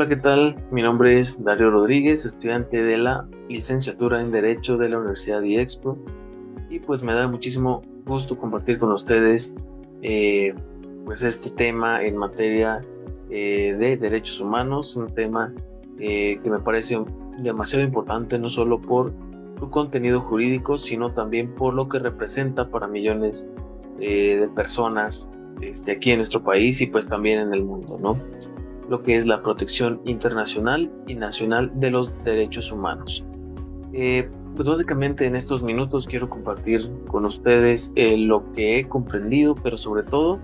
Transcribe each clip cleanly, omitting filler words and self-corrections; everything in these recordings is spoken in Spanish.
Hola, ¿qué tal? Mi nombre es Darío Rodríguez, estudiante de la licenciatura en Derecho de la Universidad de IEXPRO, y pues me da muchísimo gusto compartir con ustedes eh, pues este tema en materia de derechos humanos, un tema que me parece demasiado importante, no solo por su contenido jurídico, sino también por lo que representa para millones de personas aquí en nuestro país y pues también en el mundo, ¿no? Lo que es la protección internacional y nacional de los derechos humanos. Pues básicamente en estos minutos quiero compartir con ustedes lo que he comprendido, pero sobre todo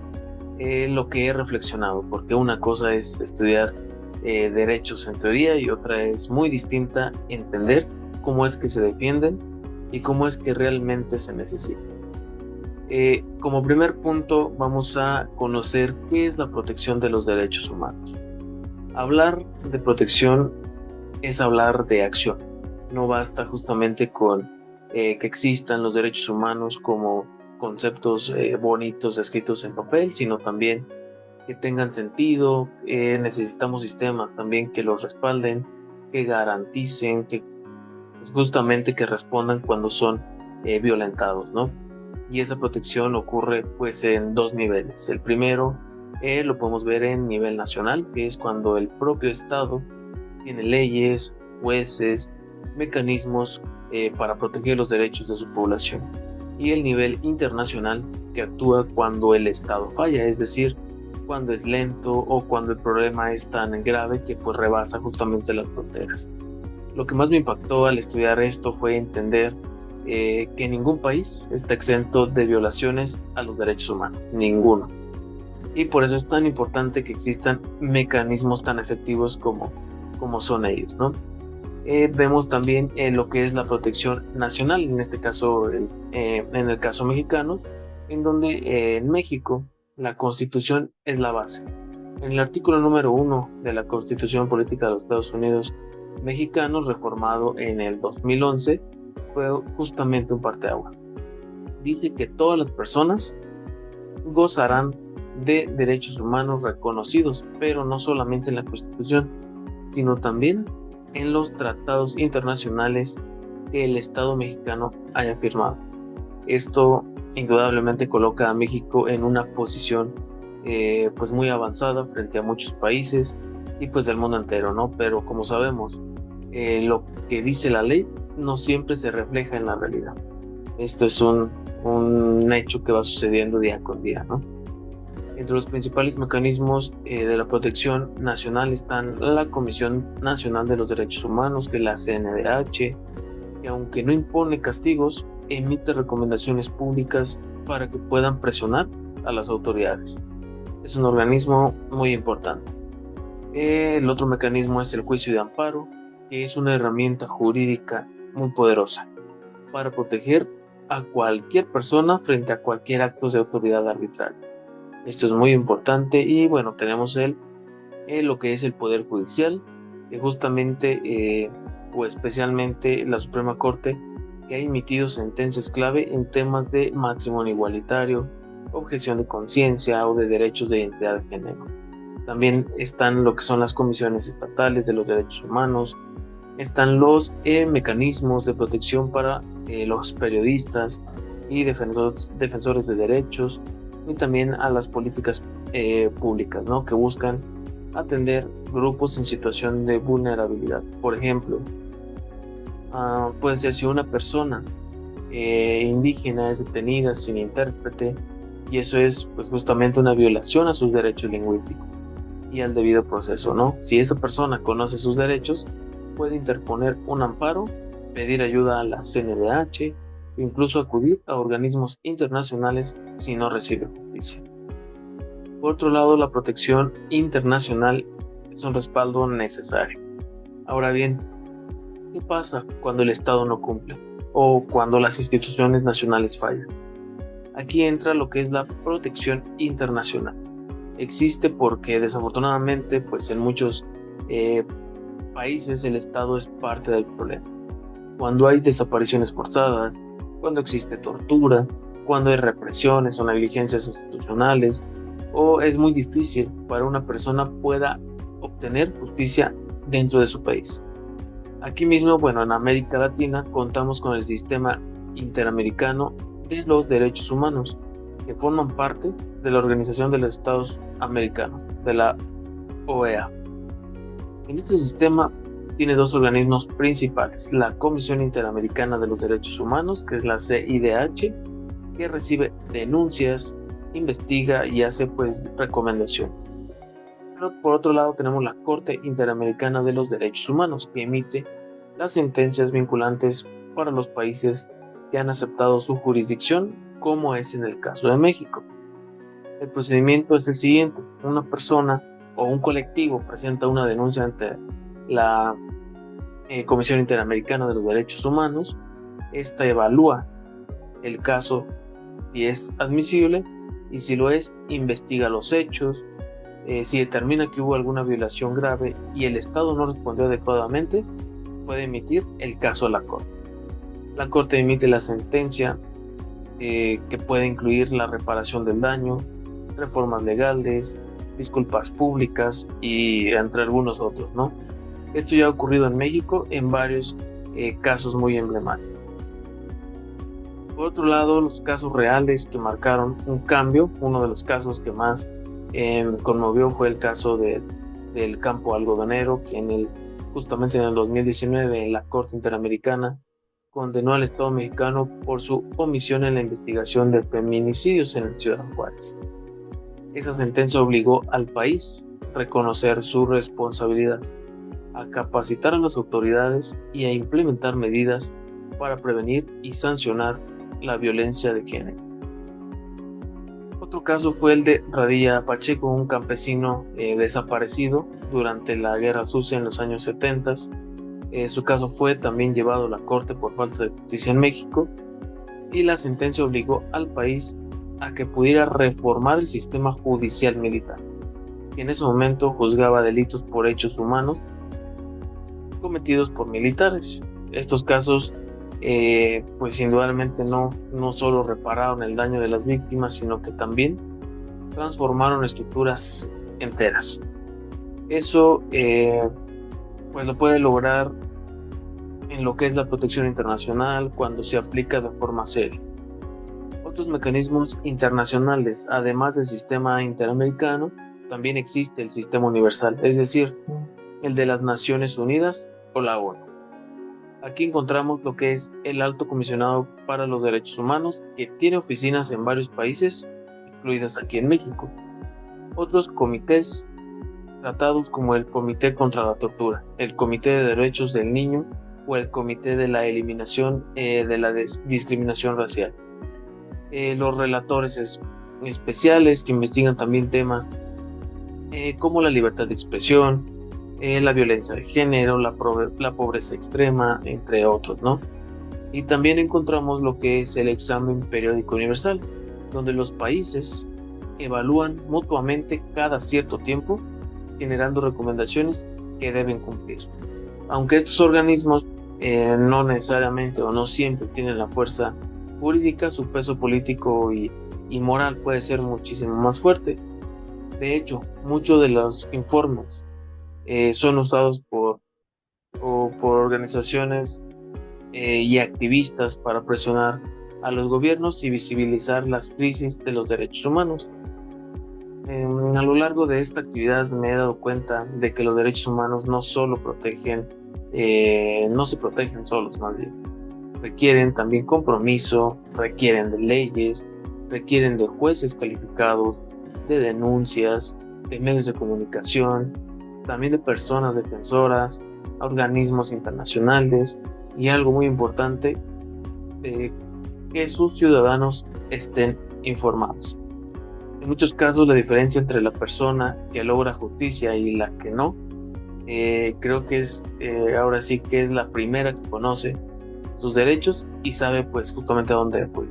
lo que he reflexionado, porque una cosa es estudiar derechos en teoría y otra es muy distinta entender cómo es que se defienden y cómo es que realmente se necesitan. Como primer punto vamos a conocer qué es la protección de los derechos humanos. Hablar de protección es hablar de acción. No basta justamente con que existan los derechos humanos como conceptos bonitos escritos en papel, sino también que tengan sentido. Necesitamos sistemas también que los respalden, que garanticen, que pues, justamente que respondan cuando son violentados, ¿no? Y esa protección ocurre pues en dos niveles. El primero lo podemos ver en nivel nacional, que es cuando el propio Estado tiene leyes, jueces, mecanismos para proteger los derechos de su población. Y el nivel internacional, que actúa cuando el Estado falla, es decir, cuando es lento o cuando el problema es tan grave que pues rebasa justamente las fronteras. Lo que más me impactó al estudiar esto fue entender que ningún país está exento de violaciones a los derechos humanos, ninguno. Y por eso es tan importante que existan mecanismos tan efectivos como son ellos, ¿no? Vemos también lo que es la protección nacional, en este caso, en el caso mexicano, en donde en México la Constitución es la base. En el artículo número 1 de la Constitución Política de los Estados Unidos Mexicanos, reformado en el 2011, fue justamente un parteaguas. Dice que todas las personas gozarán de derechos humanos reconocidos, pero no solamente en la Constitución, sino también en los tratados internacionales que el Estado mexicano haya firmado. Esto indudablemente coloca a México en una posición pues muy avanzada frente a muchos países y pues del mundo entero, ¿no? Pero como sabemos, lo que dice la ley no siempre se refleja en la realidad. Esto es un hecho que va sucediendo día con día, ¿no? Entre los principales mecanismos de la protección nacional están la Comisión Nacional de los Derechos Humanos, que es la CNDH, que aunque no impone castigos, emite recomendaciones públicas para que puedan presionar a las autoridades. Es un organismo muy importante. El otro mecanismo es el juicio de amparo, que es una herramienta jurídica muy poderosa para proteger a cualquier persona frente a cualquier acto de autoridad arbitraria. Esto es muy importante y bueno, tenemos lo que es el Poder Judicial, que justamente o especialmente la Suprema Corte, que ha emitido sentencias clave en temas de matrimonio igualitario, objeción de conciencia o de derechos de identidad de género. También están lo que son las comisiones estatales de los derechos humanos, están los mecanismos de protección para los periodistas y defensores de derechos, y también a las políticas públicas, ¿no? Que buscan atender grupos en situación de vulnerabilidad. Por ejemplo, puede ser si una persona indígena es detenida sin intérprete, y eso es pues justamente una violación a sus derechos lingüísticos y al debido proceso, ¿no? Si esa persona conoce sus derechos, puede interponer un amparo, pedir ayuda a la CNDH, e incluso acudir a organismos internacionales si no recibe justicia. Por otro lado, la protección internacional es un respaldo necesario. Ahora bien, ¿qué pasa cuando el Estado no cumple o cuando las instituciones nacionales fallan? Aquí entra lo que es la protección internacional. Existe porque desafortunadamente, pues en muchos países el Estado es parte del problema. Cuando hay desapariciones forzadas, cuando existe tortura, cuando hay represiones o negligencias institucionales, o es muy difícil para una persona pueda obtener justicia dentro de su país. Aquí mismo, bueno, en América Latina contamos con el Sistema Interamericano de los Derechos Humanos, que forman parte de la Organización de los Estados Americanos, de la OEA. En este sistema tiene dos organismos principales: la Comisión Interamericana de los Derechos Humanos, que es la CIDH, que recibe denuncias, investiga y hace pues recomendaciones. Pero por otro lado tenemos la Corte Interamericana de los Derechos Humanos, que emite las sentencias vinculantes para los países que han aceptado su jurisdicción, como es en el caso de México. El procedimiento es el siguiente: una persona o un colectivo presenta una denuncia ante la Comisión Interamericana de los Derechos Humanos. Esta evalúa el caso si es admisible, y si lo es, investiga los hechos. Si determina que hubo alguna violación grave y el Estado no respondió adecuadamente, puede emitir el caso a la Corte. La Corte emite la sentencia, que puede incluir la reparación del daño, reformas legales, disculpas públicas y entre algunos otros, ¿no? Esto ya ha ocurrido en México en varios casos muy emblemáticos. Por otro lado, los casos reales que marcaron un cambio, uno de los casos que más conmovió fue el caso del campo algodonero, que justamente en el 2019 la Corte Interamericana condenó al Estado mexicano por su omisión en la investigación de feminicidios en Ciudad Juárez. Esa sentencia obligó al país a reconocer su responsabilidad, a capacitar a las autoridades y a implementar medidas para prevenir y sancionar la violencia de género. Otro caso fue el de Radilla Pacheco, un campesino desaparecido durante la Guerra Sucia en los años 70. Su caso fue también llevado a la Corte por falta de justicia en México, y la sentencia obligó al país a que pudiera reformar el sistema judicial militar, que en ese momento juzgaba delitos por hechos humanos cometidos por militares. Estos casos pues indudablemente no solo repararon el daño de las víctimas, sino que también transformaron estructuras enteras. Eso pues lo puede lograr en lo que es la protección internacional, cuando se aplica de forma seria. Otros mecanismos internacionales, además del sistema interamericano, también existe el sistema universal, es decir, el de las Naciones Unidas o la ONU. Aquí encontramos lo que es el Alto Comisionado para los Derechos Humanos, que tiene oficinas en varios países, incluidas aquí en México. Otros comités tratados, como el Comité contra la Tortura, el Comité de Derechos del Niño o el Comité de la Eliminación de la Discriminación Racial. Los relatores especiales que investigan también temas como la libertad de expresión, la violencia de género, la pobreza extrema, entre otros, ¿no? Y también encontramos lo que es el examen periódico universal, donde los países evalúan mutuamente cada cierto tiempo, generando recomendaciones que deben cumplir. Aunque estos organismos no necesariamente o no siempre tienen la fuerza jurídica, su peso político y moral puede ser muchísimo más fuerte. De hecho, muchos de los informes son usados por organizaciones y activistas para presionar a los gobiernos y visibilizar las crisis de los derechos humanos. A lo largo de esta actividad me he dado cuenta de que los derechos humanos no se protegen solos, más bien. Requieren también compromiso, requieren de leyes, requieren de jueces calificados, de denuncias, de medios de comunicación, también de personas defensoras, organismos internacionales, y algo muy importante, que sus ciudadanos estén informados. En muchos casos, la diferencia entre la persona que logra justicia y la que no, creo que es ahora sí que es la primera que conoce sus derechos y sabe pues justamente a dónde acudir.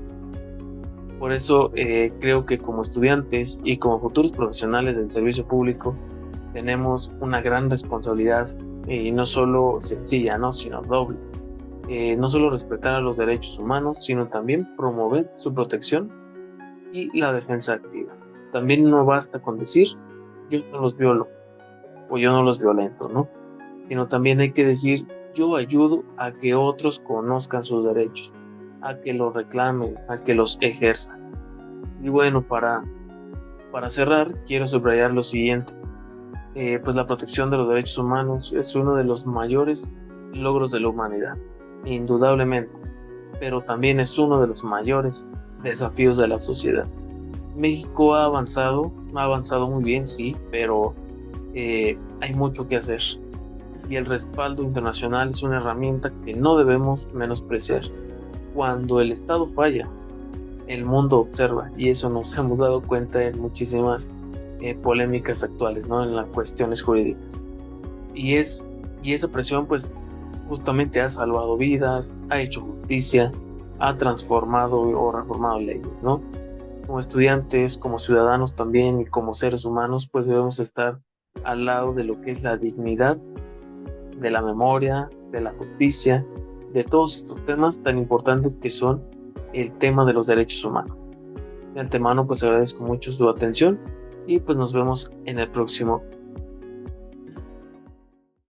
Por eso creo que como estudiantes y como futuros profesionales del servicio público tenemos una gran responsabilidad, y no solo sencilla, ¿no?, sino doble. No solo respetar a los derechos humanos, sino también promover su protección y la defensa activa. También no basta con decir yo no los violo, o yo no los violento, ¿no? Sino también hay que decir, yo ayudo a que otros conozcan sus derechos, a que los reclamen, a que los ejerzan. Y bueno, para cerrar, quiero subrayar lo siguiente. Pues la protección de los derechos humanos es uno de los mayores logros de la humanidad, indudablemente, pero también es uno de los mayores desafíos de la sociedad. México ha avanzado muy bien, sí, pero hay mucho que hacer y el respaldo internacional es una herramienta que no debemos menospreciar. Cuando el Estado falla, el mundo observa y eso nos hemos dado cuenta en muchísimas polémicas actuales, ¿no? En las cuestiones jurídicas. Y, es, y esa presión pues justamente ha salvado vidas, ha hecho justicia, ha transformado o reformado leyes, ¿no? Como estudiantes, como ciudadanos también y como seres humanos pues debemos estar al lado de lo que es la dignidad, de la memoria, de la justicia, de todos estos temas tan importantes que son el tema de los derechos humanos. De antemano pues agradezco mucho su atención y pues nos vemos en el próximo